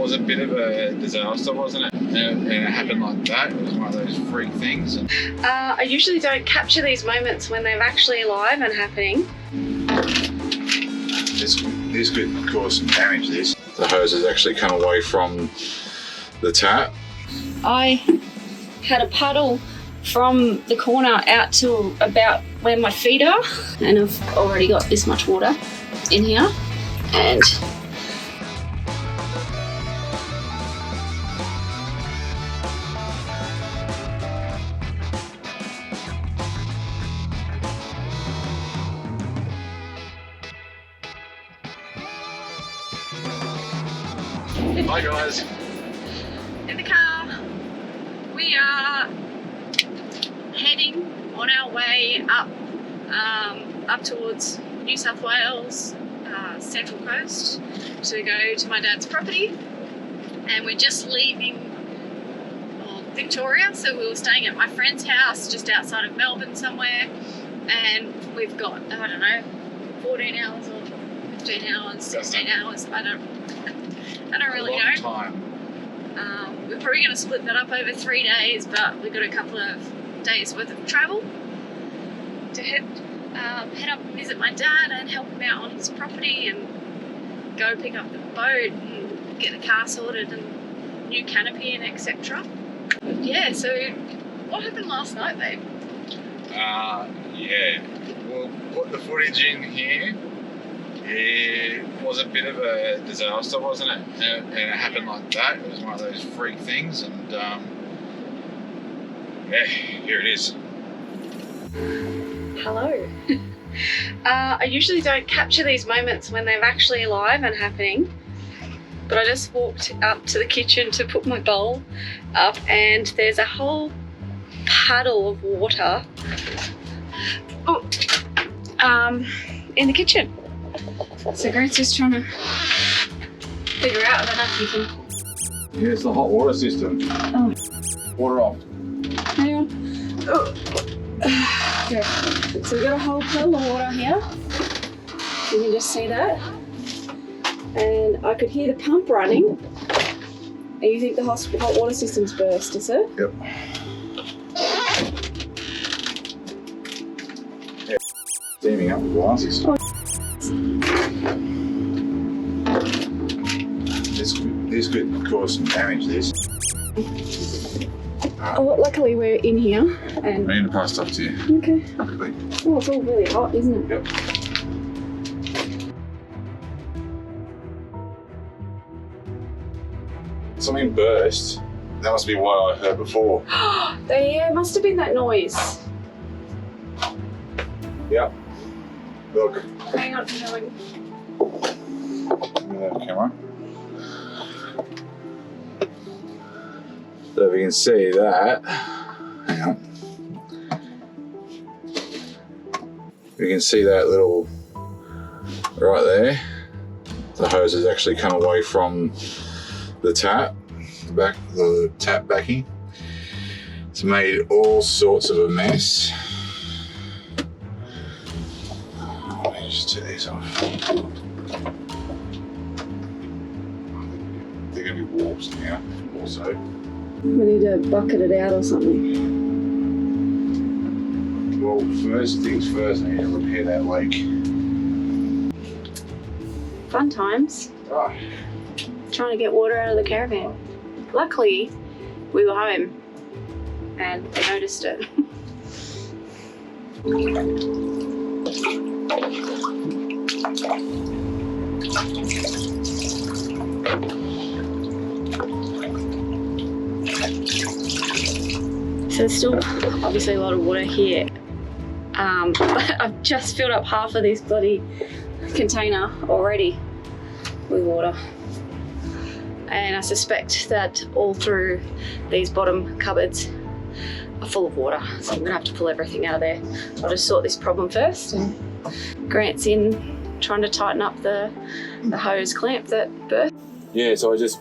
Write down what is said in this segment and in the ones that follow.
was a bit of a disaster, wasn't it? And it happened like that. It was one of those freak things. I usually don't capture these moments when they're actually alive and happening. This could cause some damage, this. The hose has actually come away from the tap. I had a puddle from the corner out to about where my feet are, and I've already got this much water in here. And hi guys. in the car, we are heading on our way up towards New South Wales, Central Coast, to go to my dad's property. And we're just leaving Victoria, so we were staying at my friend's house just outside of Melbourne somewhere, and we've got, I don't know, 14 hours or 15 hours, 16 hours, I don't really know. Time. We're probably going to split that up over 3 days, but we've got a couple of days worth of travel to head up and visit my dad and help him out on his property, and go pick up the boat and get the car sorted and new canopy and etc. Yeah, so what happened last night, babe? Yeah, we'll put the footage in here. It was a bit of a disaster, wasn't it? And it happened like that. It was one of those freak things, and yeah, here it is. Hello. I usually don't capture these moments when they're actually alive and happening, but I just walked up to the kitchen to put my bowl up, and there's a whole puddle of water in the kitchen. So Grant's just trying to figure out. I don't know if you can. Here's the hot water system. Oh. Water off. Hang on. Oh. Okay. So we've got a whole puddle of water here. You can just see that. And I could hear the pump running. And you think the hot water system's burst, is it? Yep. Yeah. Steaming up the glasses. Oh. This could cause some damage, this. Oh, luckily we're in here. And I need to pass stuff to you. okay. Quickly. Oh, it's all really hot, isn't it? Yep. Something burst. That must be what I heard before. Yeah, it must have been that noise. Yep. Look. Hang on, hang on. Camera. So if you can see that, hang on. You can see that little right there. The hose has actually come away from the tap, the tap backing. It's made all sorts of a mess. Let me just turn these off. They're going to be warped now, also. We need to bucket it out or something. Well, first things first, I need to repair that leak. Fun times. Oh. Trying to get water out of the caravan. Luckily, we were home and they noticed it. So there's still obviously a lot of water here, but I've just filled up half of this bloody container already with water, and I suspect that all through these bottom cupboards are full of water, so I'm gonna have to pull everything out of there. I'll just sort this problem first, and Grant's in trying to tighten up the hose clamp that burst. Yeah, so I just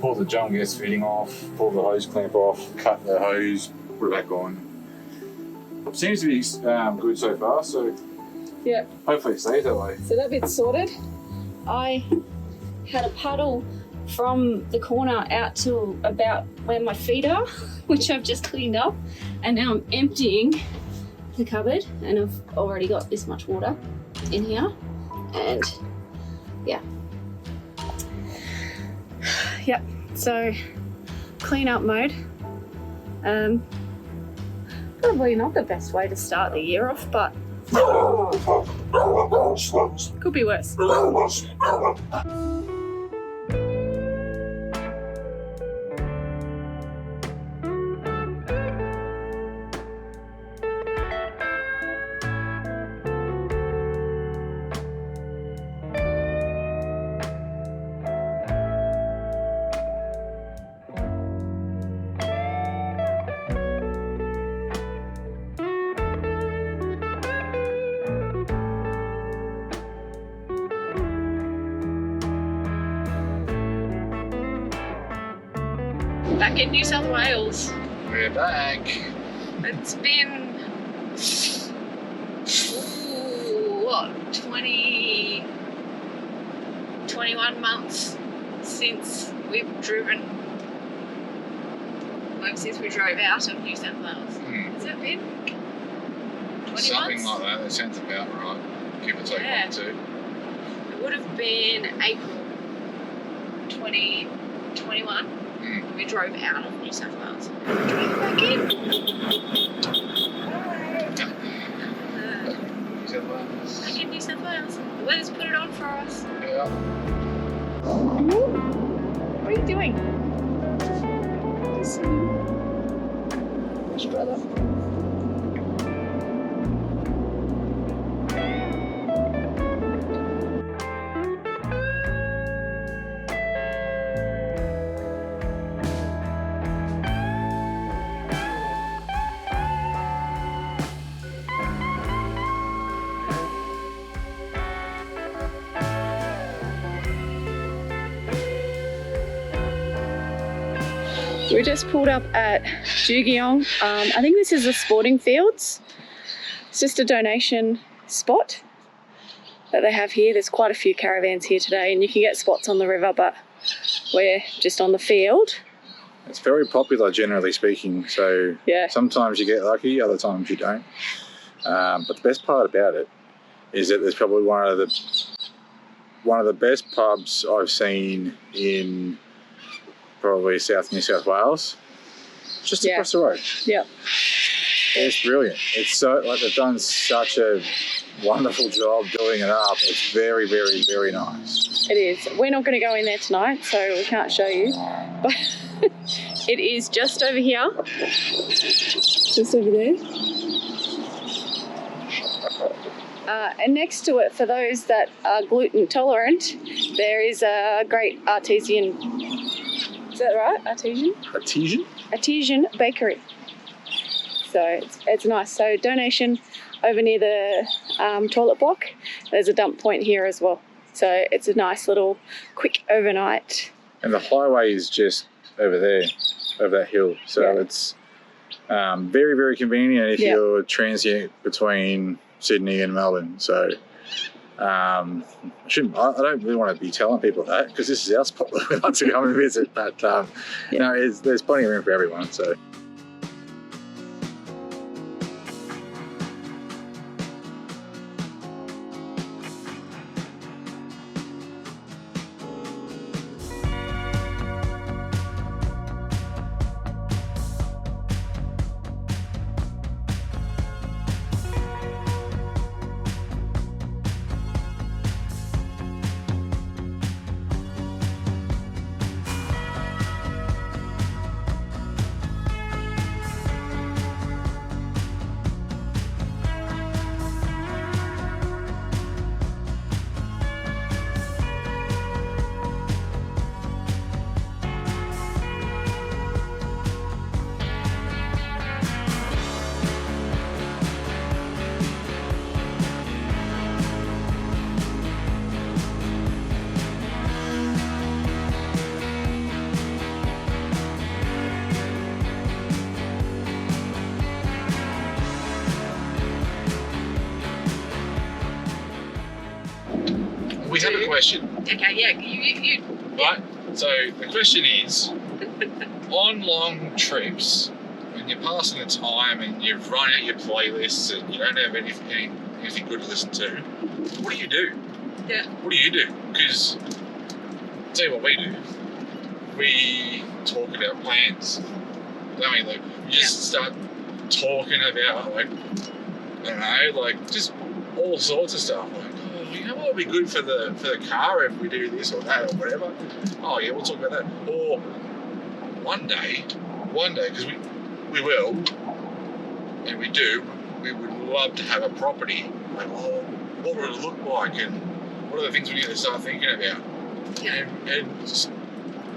pulled the jump gas fitting off, pulled the hose clamp off, cut the hose, put it back on. Seems to be good so far, so yeah, hopefully it stays that way. So that bit's sorted. I had a puddle from the corner out to about where my feet are, which I've just cleaned up, and now I'm emptying the cupboard, and I've already got this much water in here, and yeah. Yep, so clean up mode. Probably not the best way to start the year off, but could be worse. Back in New South Wales. We're back. It's been, what, 21 months since we've driven, well, since we drove out of New South Wales. Has it been 20 Something months? like that. That sounds about right. Give or take Yeah. 1 or 2. It would have been April 2021. We drove out of New South Wales. Drove back in. New South Wales. Back in New South Wales. The weather's put it on for us. Yeah. What are you doing? Just Hush, brother. We just pulled up at Jugiong. I think this is the Sporting Fields. It's just a donation spot that they have here. There's quite a few caravans here today, and you can get spots on the river, but we're just on the field. It's very popular, generally speaking. So Yeah. sometimes you get lucky, other times you don't. But the best part about it is that there's probably one of the best pubs I've seen in probably South New South Wales. Just Yeah. across the road. Yep. It's brilliant. It's so, like, they've done such a wonderful job doing it up. It's very, very, very nice. It is. We're not going to go in there tonight, so we can't show you. But it is just over here. Just over there. And next to it, for those that are gluten tolerant, there is a great artesian. Is that right? Artesian? Artesian? Artesian bakery. So it's nice. So donation over near the toilet block. There's a dump point here as well. So it's a nice little quick overnight. And the highway is just over there, over that hill. So Yeah. it's very, very convenient if Yeah. you're transient between Sydney and Melbourne. So I don't really want to be telling people that, because this is our spot we like to come and visit. But you know, there's plenty of room for everyone. So. We have a question. Okay, yeah, you Right? So the question is, on long trips, when you're passing the time and you've run out your playlists and you don't have anything good to listen to, what do you do? Yeah. What do you do? Because I'll tell you what we do. We talk about plans. I mean, like, we just start talking about, like, I don't know, like, just all sorts of stuff. Like, oh, you know what would be good for the car if we do this or that or whatever? Oh, yeah, we'll talk about that. Or one day, because we will, and we do, we would love to have a property. Like, oh, what would it look like? And what are the things we need to start thinking about? Yeah. And just,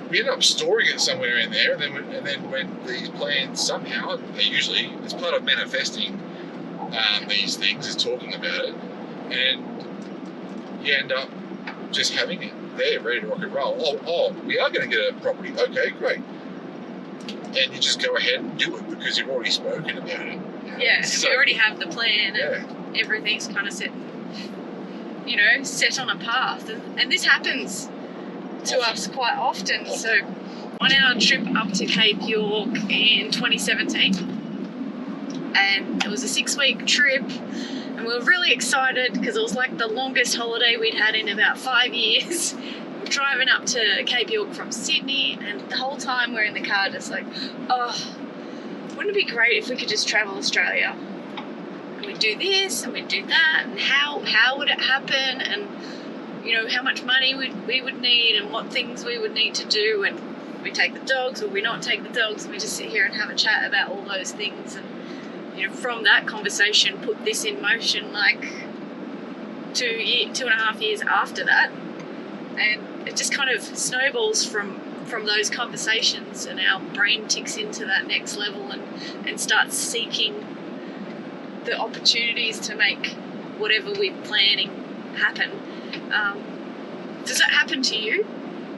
we end up storing it somewhere in there, and then when these plans somehow, usually, it's part of manifesting these things, is talking about it, and you end up just having it there, ready to rock and roll. Oh, we are going to get a property. Okay, great. And you just go ahead and do it because you've already spoken about it. Yeah, So, we already have the plan. Yeah. And everything's kind of set, set on a path. And this happens to us quite often. So on our trip up to Cape York in 2017, and it was a 6-week trip, and we were really excited because it was like the longest holiday we'd had in about 5 years. We're driving up to Cape York from Sydney, and the whole time we're in the car just like, oh, wouldn't it be great if we could just travel Australia? And we'd do this and we'd do that, and how would it happen, and how much money we would need, and what things we would need to do, and we take the dogs or we not take the dogs, and we just sit here and have a chat about all those things. And from that conversation, put this in motion like 2.5 years after that, and it just kind of snowballs from those conversations, and our brain ticks into that next level and starts seeking the opportunities to make whatever we're planning happen. Does that happen to you?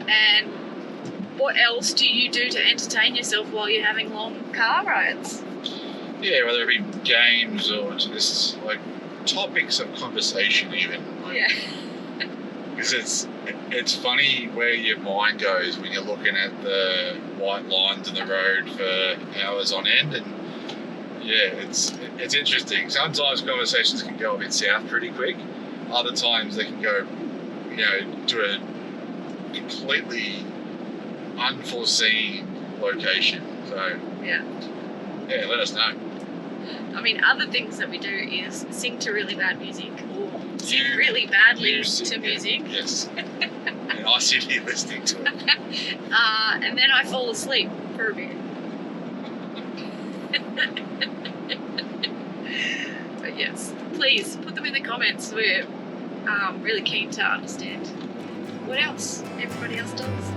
And what else do you do to entertain yourself while you're having long car rides? Yeah, whether it be games or just like topics of conversation, even. Yeah. Because it's funny where your mind goes when you're looking at the white lines in the road for hours on end, and yeah, it's interesting. Sometimes conversations can go a bit south pretty quick. Other times they can go, to a completely unforeseen location. So yeah, let us know. I mean, other things that we do is sing to really bad music, or sing really badly to music. Yes. And I sit here listening to it. And then I fall asleep for a bit. But yes, please put them in the comments. We're really keen to understand what else everybody else does.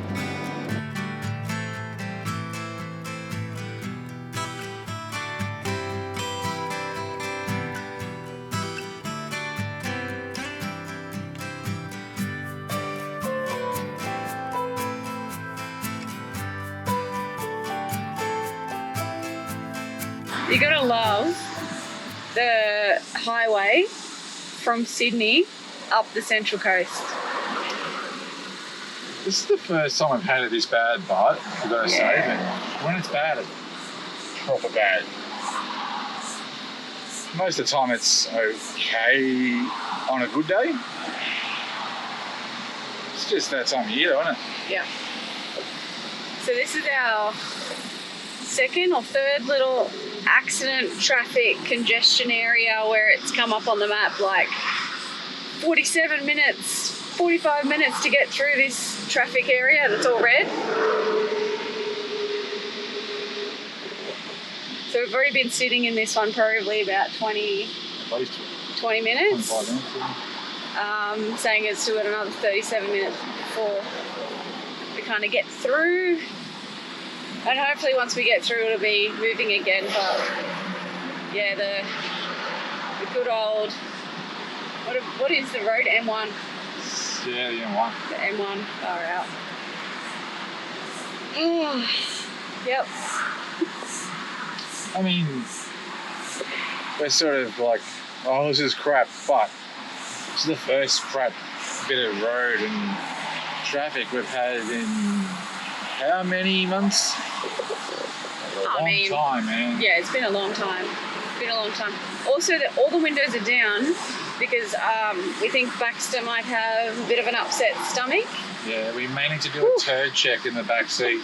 You gotta love the highway from Sydney up the Central Coast. This is the first time I've had it this bad, but I've got to say that when it's bad, it's proper bad. Most of the time it's okay on a good day. It's just that time of year, though, isn't it? Yeah. So this is our second or third little accident traffic congestion area where it's come up on the map like 45 minutes to get through this traffic area that's all red. So we've already been sitting in this one probably about 20 minutes. 25 minutes, saying it's still got another 37 minutes before we kind of get through. And hopefully once we get through it'll be moving again, but yeah, the good old, what is the road, M1? Yeah, the M1. The M1, far out. Yep. I mean, we're sort of like, oh, this is crap, but it's the first crap bit of road, and traffic we've had in how many months? A long time, man. Yeah, it's been a long time. It's been a long time. Also, all the windows are down because we think Baxter might have a bit of an upset stomach. Yeah, we may need to do a turd check in the back seat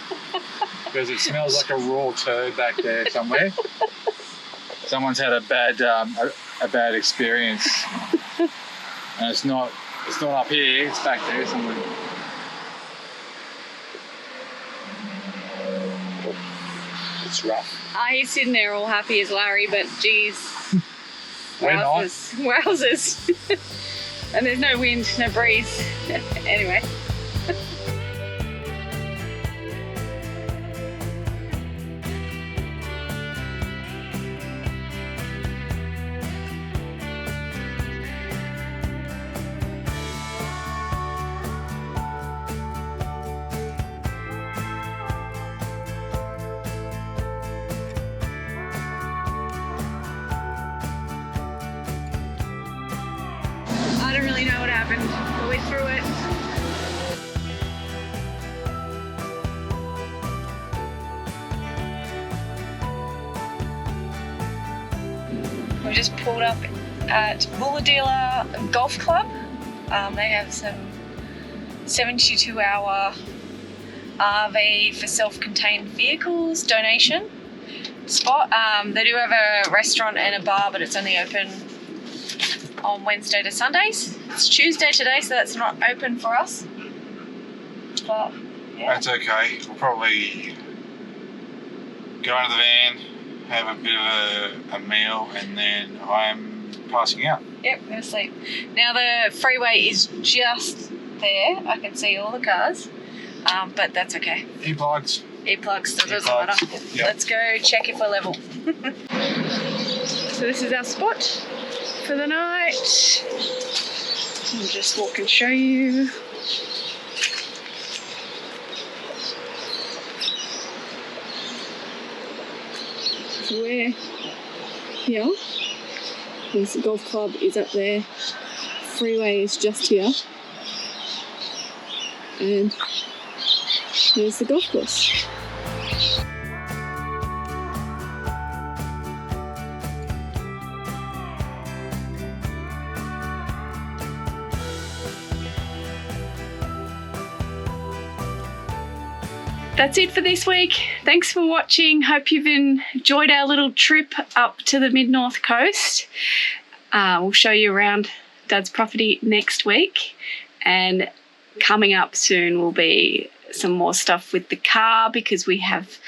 because it smells like a raw turd back there somewhere. Someone's had a bad experience, and it's not up here. It's back there somewhere. It's rough. He's sitting there all happy as Larry, but geez, wowzers. And there's no wind, no breeze. Anyway. I don't really know what happened, but we're through it. We just pulled up at Bulahdelah Golf Club. They have some 72-hour RV for self-contained vehicles donation spot. They do have a restaurant and a bar, but it's only open on Wednesday to Sundays. It's Tuesday today, so that's not open for us. But yeah. That's okay. We'll probably go into the van, have a bit of a meal, and then I'm passing out. Yep, gonna sleep. Now the freeway is just there. I can see all the cars, but that's okay. Earplugs. Earplugs, so it doesn't matter. Yep. Let's go check if we're level. So this is our spot for the night. I'll just walk and show you. So we're here. This golf club is up there. Freeway is just here. And there's the golf course. That's it for this week. Thanks for watching. Hope you've enjoyed our little trip up to the mid-north coast. We'll show you around Dad's property next week, and coming up soon will be some more stuff with the car because we have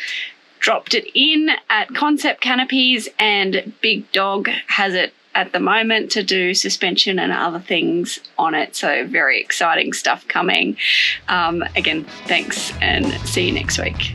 dropped it in at Concept Canopies and Big Dog has it at the moment to do suspension and other things on it. So very exciting stuff coming. Again, thanks and see you next week.